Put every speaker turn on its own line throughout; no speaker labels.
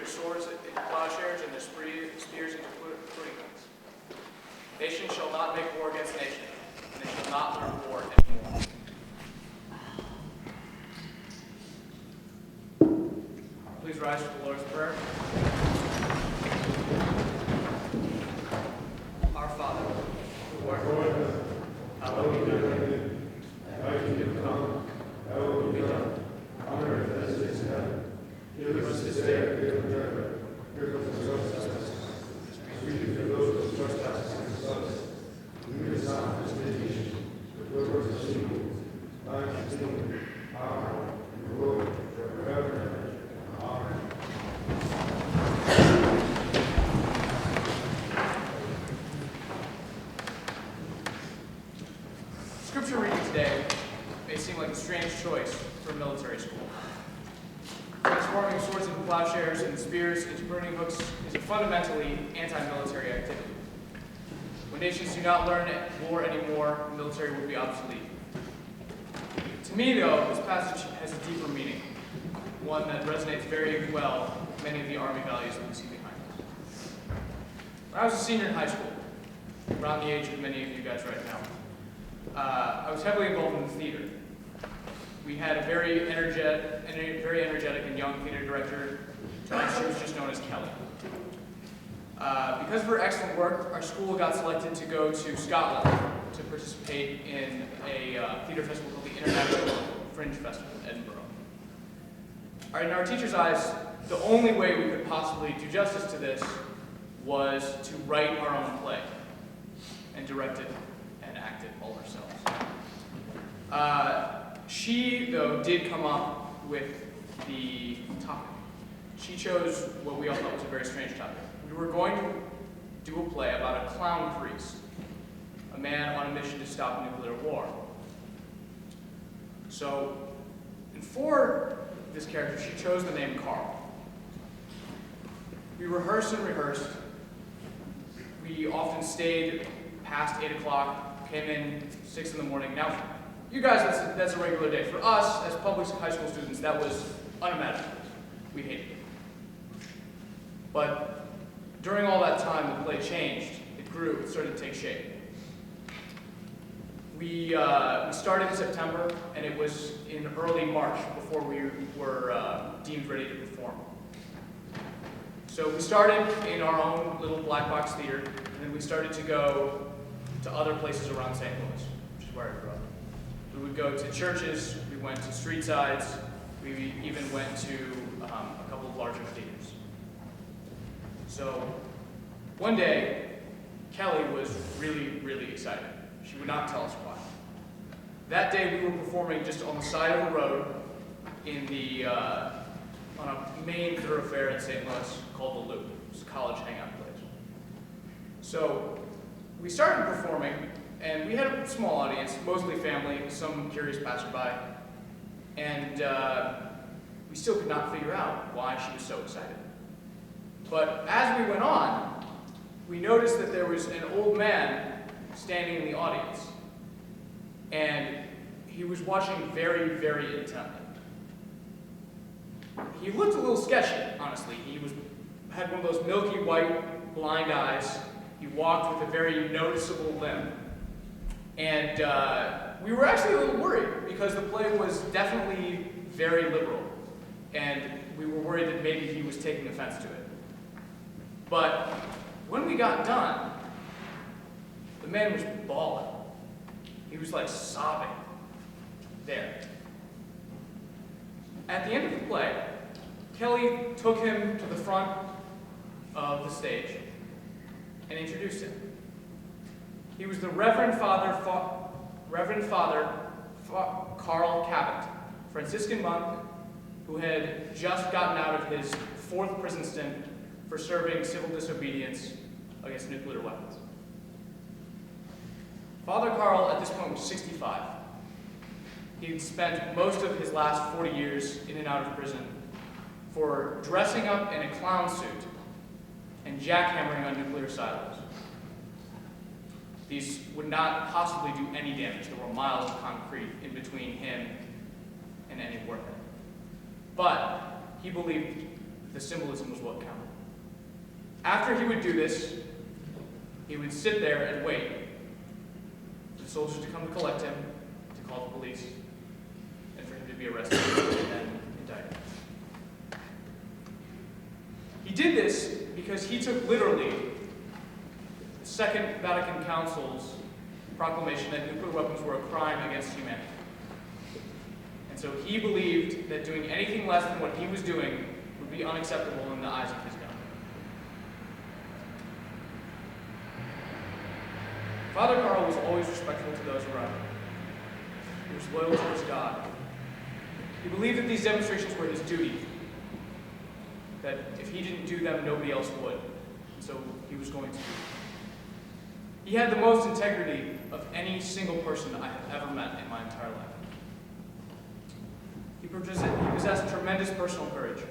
their swords into plowshares and their spears into pruning hooks. Nation shall not make war against nation, and they shall not learn war anymore. Please rise for the Lord's Prayer. Our Father, who art in heaven, hallowed be thy name. Thy kingdom come, thy will be done, on earth as it is in heaven. Give us this day our daily bread. Forgive us our trespasses, as we forgive those who trespass against us. Lead us not into temptation, but deliver us from evil. Thine is the kingdom, power, and glory, forever and ever. Amen. Scripture reading today may seem like a strange choice for military school. Transforming swords into plowshares and spears into pruning hooks is a fundamentally anti-military activity. When nations do not learn war anymore, the military will be obsolete. To me, though, this passage has a deeper meaning, one that resonates very well with many of the Army values that we see behind us. When I was a senior in high school, around the age of many of you guys right now, I was heavily involved in the theater. We had a very energetic and young theater director. She was just known as Kelly. Because of her excellent work, our school got selected to go to Scotland to participate in a theater festival called the International Fringe Festival in Edinburgh. In our teacher's eyes, the only way we could possibly do justice to this was to write our own play and direct it and act it all ourselves. She, though, did come up with the topic. She chose what we all thought was a very strange topic. We were going to do a play about a clown priest, a man on a mission to stop nuclear war. So, and for this character, she chose the name Carl. We rehearsed and rehearsed. We often stayed past 8 o'clock, came in 6 in the morning. Now, you guys, that's a regular day. For us, as public high school students, that was unimaginable. We hated it. But during all that time, the play changed. It grew. It started to take shape. We started in September, and it was in early March before we were deemed ready to perform. So we started in our own little black box theater, and then we started to go to other places around St. Louis, which is where I grew up. We would go to churches, we went to street sides, we even went to a couple of larger theaters. So one day, Kelly was really, really excited. She would not tell us why. That day we were performing just on the side of a road in the on a main thoroughfare in St. Louis called the Loop. It's a college hangout place. So we started performing, and we had a small audience, mostly family, some curious passerby, and we still could not figure out why she was so excited. But as we went on, we noticed that there was an old man standing in the audience, and he was watching very, very intently. He looked a little sketchy, honestly. He had one of those milky white blind eyes. He walked with a very noticeable limp. And we were actually a little worried because the play was definitely very liberal. And we were worried that maybe he was taking offense to it. But when we got done, the man was bawling. He was like sobbing there. At the end of the play, Kelly took him to the front of the stage and introduced him. He was the Reverend Father Carl Cabot, Franciscan monk who had just gotten out of his 4th prison stint for serving civil disobedience against nuclear weapons. Father Carl, at this point, was 65. He'd spent most of his last 40 years in and out of prison for dressing up in a clown suit and jackhammering on nuclear silos. These would not possibly do any damage. There were miles of concrete in between him and any warhead. But he believed the symbolism was what counted. After he would do this, he would sit there and wait for the soldiers to come to collect him, to call the police, and for him to be arrested and then indicted. He did this because he took literally the Second Vatican Council's proclamation that nuclear weapons were a crime against humanity. And so he believed that doing anything less than what he was doing would be unacceptable in the eyes of his government. Father Carl was always respectful to those around him. He was loyal towards God. He believed that these demonstrations were his duty, that if he didn't do them, nobody else would. And so he was going to. He had the most integrity of any single person I have ever met in my entire life. He possessed tremendous personal courage.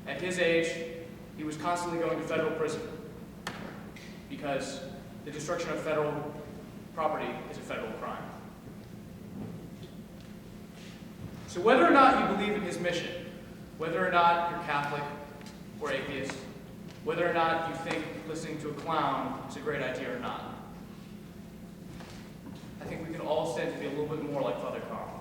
At his age, he was constantly going to federal prison because the destruction of federal property is a federal crime. So whether or not you believe in his mission, whether or not you're Catholic or atheist, whether or not you think listening to a clown is a great idea or not, I think we can all stand to be a little bit more like Father Carl.